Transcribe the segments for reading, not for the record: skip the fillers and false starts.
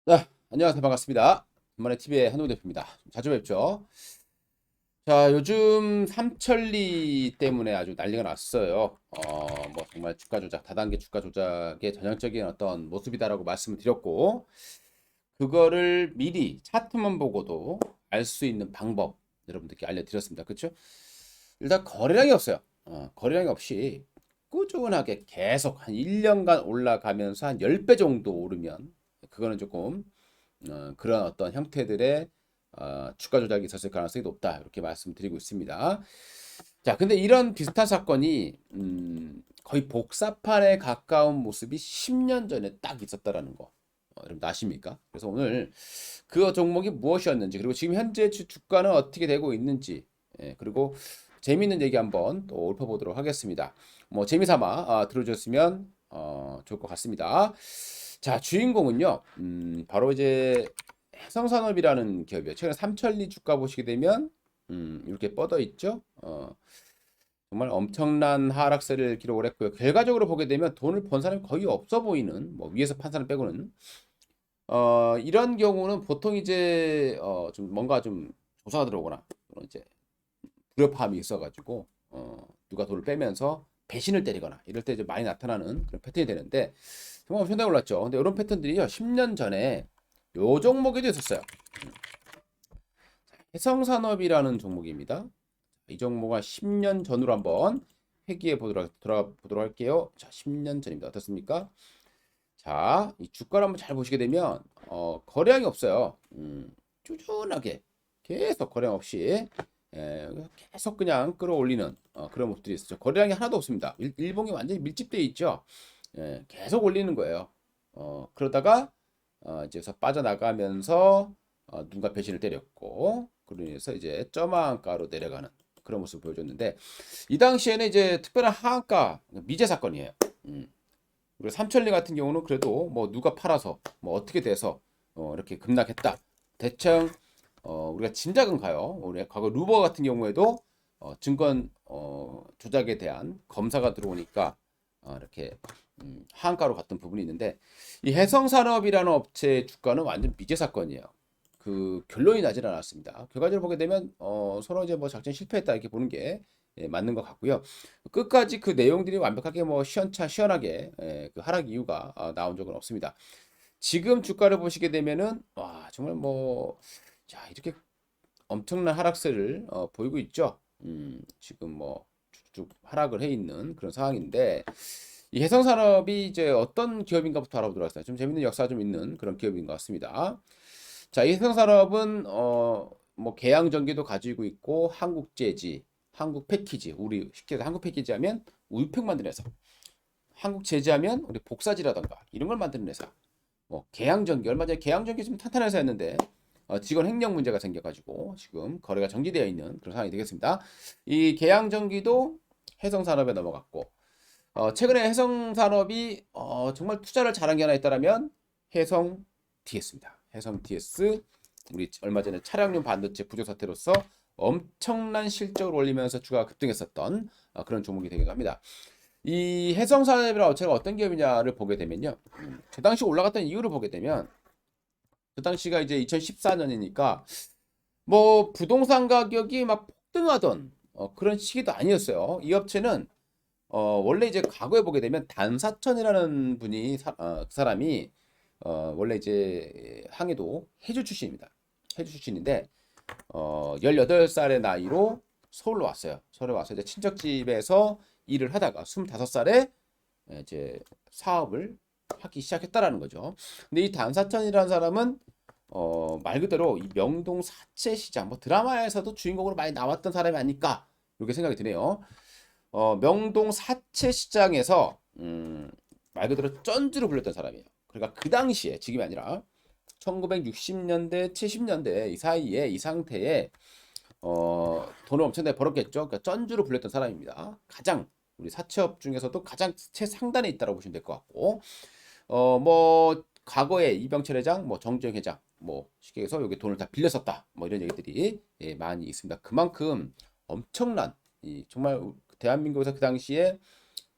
네, 안녕하세요. 반갑습니다. 간만에 TV의 한우 대표입니다. 자주 뵙죠. 자, 요즘 삼천리 때문에 아주 난리가 났어요. 뭐 정말 주가 조작, 다단계 주가 조작의 전형적인 어떤 모습이다라고 말씀을 드렸고, 그거를 미리 차트만 보고도 알 수 있는 방법 여러분들께 알려드렸습니다. 그렇죠? 일단 거래량이 없어요. 거래량이 없이 꾸준하게 계속 한 1년간 올라가면서 한 10배 정도 오르면 그거는 조금 그런 어떤 형태들의 주가 조작이 있었을 가능성이 높다 이렇게 말씀드리고 있습니다. 자, 근데 이런 비슷한 사건이 거의 복사판에 가까운 모습이 10년 전에 딱 있었다라는 거. 여러분 아십니까? 그래서 오늘 그 종목이 무엇이었는지 그리고 지금 현재 주가는 어떻게 되고 있는지 그리고 재미있는 얘기 한번 또 읊어보도록 하겠습니다. 뭐 재미삼아 들어주셨으면 좋을 것 같습니다. 자, 주인공은요, 바로 이제 해성산업이라는 기업이에요. 최근 삼천리 주가 보시게 되면, 이렇게 뻗어 있죠. 정말 엄청난 하락세를 기록을 했고요. 결과적으로 보게 되면 돈을 번 사람이 거의 없어 보이는, 뭐 위에서 판 사람 빼고는, 이런 경우는 보통 이제, 좀 뭔가 좀 조사가 들어오거나, 이제 불협화음이 있어가지고, 누가 돈을 빼면서 배신을 때리거나, 이럴 때 이제 많이 나타나는 그런 패턴이 되는데, 정말 엄청나게 올랐죠. 근데 이런 패턴들이요, 10년 전에 요 종목에도 있었어요. 해성산업이라는 종목입니다. 이 종목은 10년 전으로 한번 회귀해 돌아보도록 할게요. 자, 10년 전입니다. 어떻습니까? 자, 이 주가를 한번 잘 보시게 되면 거래량이 없어요. 꾸준하게 계속 거래량 없이 계속 그냥 끌어올리는 그런 모습들이 있었죠. 거래량이 하나도 없습니다. 일봉이 완전히 밀집되어 있죠. 계속 올리는 거예요. 그러다가 이제서 빠져나가면서 누군가 배신을 때렸고 그로 인해서 이제 저만가로 내려가는 그런 모습을 보여줬는데 이 당시에는 이제 특별한 하한가 미제 사건이에요. 음. 그리고 삼천리 같은 경우는 그래도 뭐 누가 팔아서 뭐 어떻게 돼서 이렇게 급락했다. 대충 우리가 짐작은 가요. 우리 과거 루버 같은 경우에도 증권 조작에 대한 검사가 들어오니까 이렇게 하한가로 갔던 부분이 있는데 이 해성산업이라는 업체의 주가는 완전 미제 사건이에요. 그 결론이 나질 않았습니다. 결과적으로 보게 되면 서로 이제 뭐 작전 실패했다 이렇게 보는 게 맞는 것 같고요. 끝까지 그 내용들이 완벽하게 뭐 시원하게 그 하락 이유가 나온 적은 없습니다. 지금 주가를 보시게 되면은 와 정말 뭐 자 이렇게 엄청난 하락세를 보이고 있죠. 지금 뭐 쭉쭉 하락을 해 있는 그런 상황인데 이 해성산업이 이제 어떤 기업인가부터 알아보도록 하겠습니다. 좀 재밌는 역사가 좀 있는 그런 기업인 것 같습니다. 자, 이 해성산업은 뭐 계양전기도 가지고 있고 한국재지, 한국패키지, 우리 쉽게 해서 한국패키지 하면 우유팩 만드는 회사, 한국재지하면 우리 복사지라던가 이런 걸 만드는 회사. 뭐 계양전기 얼마 전에 계양전기 좀 탄탄한 회사였는데 직원 횡령 문제가 생겨가지고 지금 거래가 정지되어 있는 그런 상황이 되겠습니다. 이 계양전기도 해성산업에 넘어갔고 최근에 해성산업이 정말 투자를 잘한 게 하나 있다라면 해성 TS입니다. 해성 TS 우리 얼마 전에 차량용 반도체 부족 사태로서 엄청난 실적을 올리면서 주가가 급등했었던 그런 종목이 되기도 합니다. 이 해성산업이라는 업체가 어떤 기업이냐를 보게 되면요. 그 당시 올라갔던 이유를 보게 되면 그 당시가 이제 2014년이니까 뭐 부동산 가격이 막 폭등하던 그런 시기도 아니었어요. 이 업체는 원래 이제 과거에 보게 되면 단사천이라는 분이 그 사람이 원래 이제 항해도 해주 출신입니다. 해주 출신인데 18살의 나이로 서울로 왔어요. 서울에 와서 이제 친척집에서 일을 하다가 25살에 이제 사업을 하기 시작했다라는 거죠. 근데 이 단사천이라는 사람은 말 그대로 이 명동 사채 시장 뭐 드라마에서도 주인공으로 많이 나왔던 사람이 아닐까 이렇게 생각이 드네요. 명동 사채 시장에서 말 그대로 쩐주로 불렸던 사람이에요. 그러니까 그 당시에 지금이 아니라 1960년대, 70년대 이 사이에 이 상태에 돈을 엄청나게 벌었겠죠. 그러니까 쩐주로 불렸던 사람입니다. 가장 우리 사채업 중에서도 가장 최상단에 있다고 보시면 될 것 같고 뭐 과거에 이병철 회장, 뭐 정주영 회장, 뭐 쉽게 해서 여기 돈을 다 빌렸었다. 뭐 이런 얘기들이 많이 있습니다. 그만큼 엄청난 이 정말 대한민국에서 그 당시에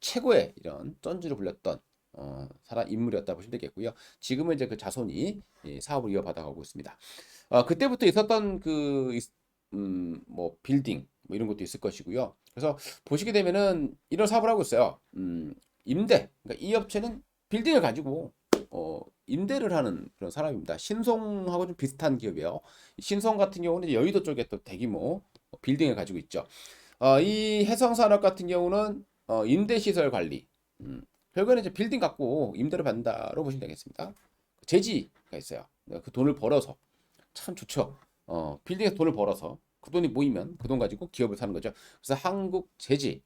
최고의 이런 쩐주를 불렸던 사람 인물이었다 보시면 되겠고요. 지금은 이제 그 자손이 사업을 이어받아가고 있습니다. 그때부터 있었던 뭐 빌딩 뭐 이런 것도 있을 것이고요. 그래서 보시게 되면은 이런 사업을 하고 있어요. 임대. 그러니까 이 업체는 빌딩을 가지고 임대를 하는 그런 사람입니다. 신송하고 좀 비슷한 기업이에요. 신송 같은 경우는 이제 여의도 쪽에 또 대규모 빌딩을 가지고 있죠. 이 해성산업 같은 경우는 임대시설 관리. 결국에는 이제 빌딩 갖고 임대를 받는다로 보시면 되겠습니다. 제지가 있어요. 그 돈을 벌어서 참 좋죠. 빌딩에서 돈을 벌어서 그 돈이 모이면 그 돈 가지고 기업을 사는 거죠. 그래서 한국 제지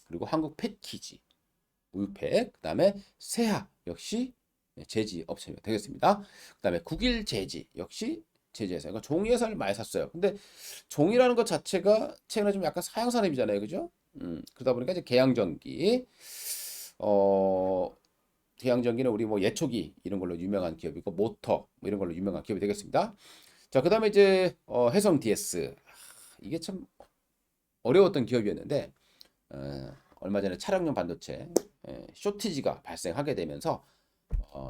그리고 한국 패키지 우유팩 그다음에 세아 역시 제지 업체가 되겠습니다. 그다음에 국일 제지 역시 제지회사. 그러니까 종이 회사를 많이 샀어요. 근데 종이라는 것 자체가 최근에 좀 약간 사양 산업이잖아요, 그죠? 그러다 보니까 이제 계양전기, 어, 계양전기는 우리 뭐 예초기 이런 걸로 유명한 기업이고 모터 뭐 이런 걸로 유명한 기업이 되겠습니다. 자, 그다음에 이제 해성 DS. 이게 참 어려웠던 기업이었는데 얼마 전에 차량용 반도체 쇼티지가 발생하게 되면서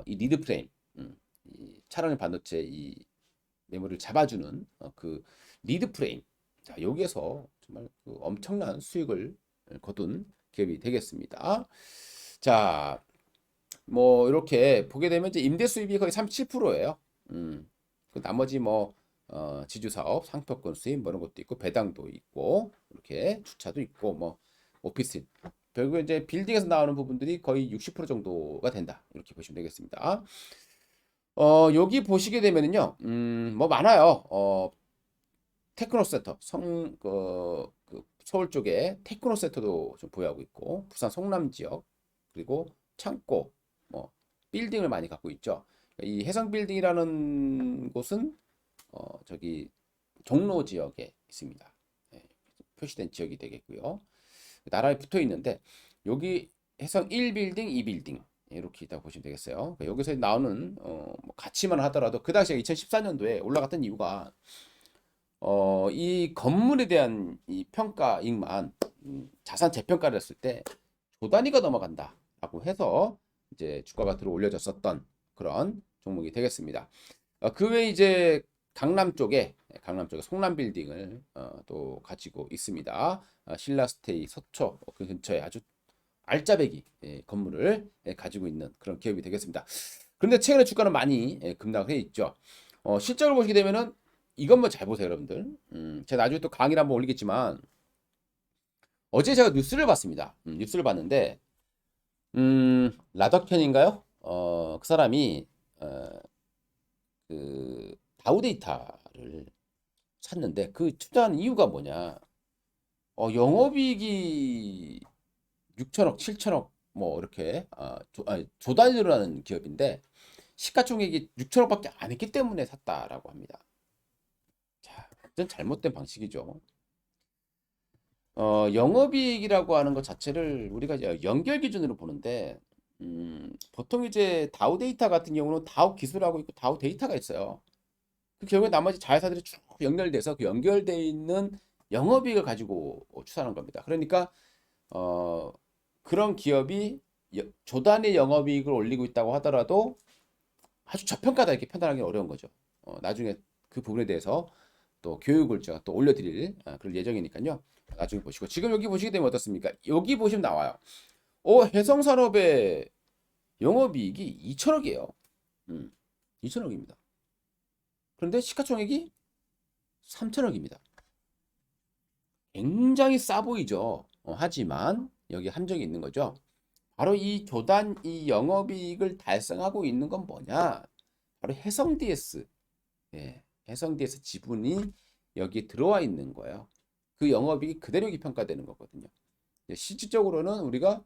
이 리드 프레임, 이 차량용 반도체 이 메모리를 잡아주는 그 리드 프레임. 자, 여기에서 정말 그 엄청난 수익을 거둔 기업이 되겠습니다. 자, 뭐 이렇게 보게 되면 이제 임대 수입이 거의 37%예요. 그 나머지 뭐 지주 사업, 상표권 수입 뭐 이런 것도 있고 배당도 있고 이렇게 주차도 있고 뭐 오피스 결국 이제 빌딩에서 나오는 부분들이 거의 60% 정도가 된다. 이렇게 보시면 되겠습니다. 여기 보시게 되면은요, 뭐 많아요. 테크노센터, 서울 쪽에 테크노센터도 좀 보유하고 있고, 부산 성남 지역, 그리고 창고, 뭐, 빌딩을 많이 갖고 있죠. 이 해상빌딩이라는 곳은, 저기, 종로 지역에 있습니다. 예, 표시된 지역이 되겠고요. 나라에 붙어 있는데, 여기 해상 1빌딩, 2빌딩, 이렇게 있다고 보시면 되겠어요. 여기서 나오는 뭐 가치만 하더라도 그 당시에 2014년도에 올라갔던 이유가 이 건물에 대한 이 평가익만 자산 재평가를 했을 때 조 단위가 넘어간다라고 해서 이제 주가가 들어 올려졌었던 그런 종목이 되겠습니다. 그 외에 이제 강남 쪽에 송남 빌딩을 또 가지고 있습니다. 신라스테이 서초 그 근처에 아주 알짜배기 건물을 가지고 있는 그런 기업이 되겠습니다. 그런데 최근에 주가는 많이 급락해 있죠. 실적을 보시게 되면은 이것만 잘 보세요, 여러분들. 제가 나중에 또 강의를 한번 올리겠지만 어제 제가 뉴스를 봤습니다. 뉴스를 봤는데 라더켄인가요? 그 사람이 그 다우데이터를 샀는데 그 투자한 이유가 뭐냐? 영업이익이 6천억, 7천억 뭐 이렇게 조단위로 하는 기업인데 시가총액이 6천억밖에 안 했기 때문에 샀다라고 합니다. 자, 완전 잘못된 방식이죠. 영업이익이라고 하는 것 자체를 우리가 연결 기준으로 보는데 보통 이제 다우 데이터 같은 경우는 다우 기술하고 있고 다우 데이터가 있어요. 그 결국에 나머지 자회사들이 쭉 연결돼서 그 연결돼 있는 영업이익을 가지고 추산하는 겁니다. 그러니까 그런 기업이 조단위 영업이익을 올리고 있다고 하더라도 아주 저평가다 이렇게 판단하기 어려운 거죠. 나중에 그 부분에 대해서 또 교육을 제가 또 올려드릴 그럴 예정이니까요. 나중에 보시고 지금 여기 보시게 되면 어떻습니까? 여기 보시면 나와요. 해성산업의 영업이익이 2천억이에요. 2천억입니다. 그런데 시가총액이 3천억입니다. 굉장히 싸 보이죠. 하지만 여기 함정이 있는 거죠. 바로 이 영업이익을 달성하고 있는 건 뭐냐? 바로 해성 DS. 예, 해성 DS 지분이 여기 들어와 있는 거예요. 그 영업이익이 그대로 평가되는 거거든요. 실질적으로는 우리가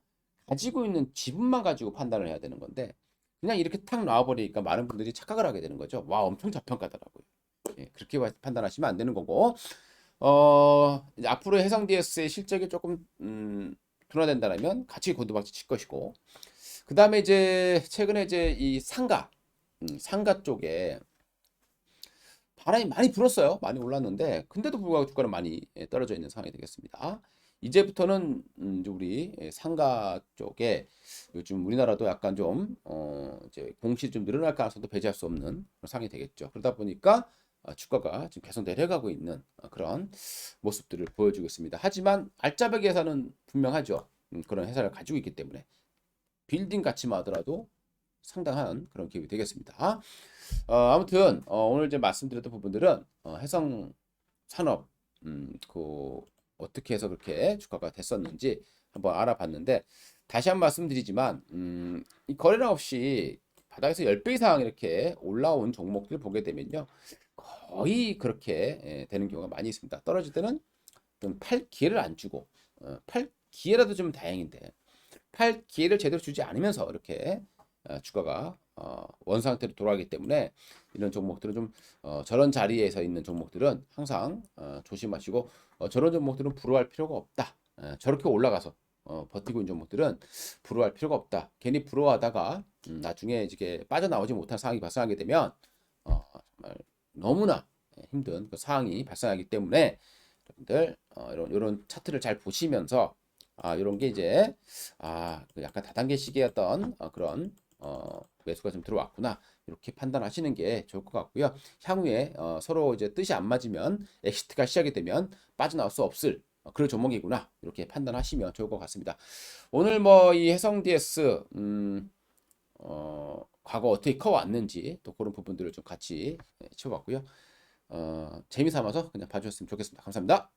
가지고 있는 지분만 가지고 판단을 해야 되는 건데 그냥 이렇게 탁 나와버리니까 많은 분들이 착각을 하게 되는 거죠. 와, 엄청 저평가더라고요. 예, 그렇게 판단하시면 안 되는 거고 이제 앞으로 해상 DS의 실적이 조금 둔화된다면 같이 곤두박질 칠 것이고 그 다음에 이제 최근에 이제 이 상가 쪽에 바람이 많이 불었어요. 많이 올랐는데 근데도 불구하고 주가는 많이 떨어져 있는 상황이 되겠습니다. 이제부터는 이제 우리 상가 쪽에 요즘 우리나라도 약간 좀 이제 공실이 좀 늘어날 가능성도 배제할 수 없는 그런 상황이 되겠죠. 그러다 보니까 주가가 지금 계속 내려가고 있는 그런 모습들을 보여주고 있습니다. 하지만 알짜배기 회사는 분명하죠. 그런 회사를 가지고 있기 때문에 빌딩 가치만 하더라도 상당한 그런 기업이 되겠습니다. 아무튼 오늘 이제 말씀드렸던 부분들은 해성 산업 그 어떻게 해서 그렇게 주가가 됐었는지 한번 알아봤는데 다시 한 번 말씀드리지만 이 거래량 없이 바닥에서 10배 이상 이렇게 올라온 종목들 보게 되면요. 거의 그렇게 되는 경우가 많이 있습니다. 떨어질 때는 좀 팔 기회를 안 주고 팔 기회라도 좀 다행인데 팔 기회를 제대로 주지 않으면서 이렇게 주가가 원상태로 돌아가기 때문에 이런 종목들은 좀 저런 자리에서 있는 종목들은 항상 조심하시고 저런 종목들은 불호할 필요가 없다. 저렇게 올라가서 버티고 있는 종목들은 불호할 필요가 없다. 괜히 불호하다가 나중에 이게 빠져나오지 못한 상황이 발생하게 되면 정말 너무나 힘든 그 상황이 발생하기 때문에 여러분들 이런 차트를 잘 보시면서 이런 게 이제 그 약간 다단계 시기였던 그런 매수가 좀 들어왔구나 이렇게 판단하시는 게 좋을 것 같고요. 향후에 서로 이제 뜻이 안 맞으면 엑시트가 시작이 되면 빠져나올 수 없을 그런 종목이구나 이렇게 판단하시면 좋을 것 같습니다. 오늘 뭐 이 해성 DS 과거 어떻게 커왔는지 또 그런 부분들을 좀 같이 치워봤고요. 재미삼아서 그냥 봐주셨으면 좋겠습니다. 감사합니다.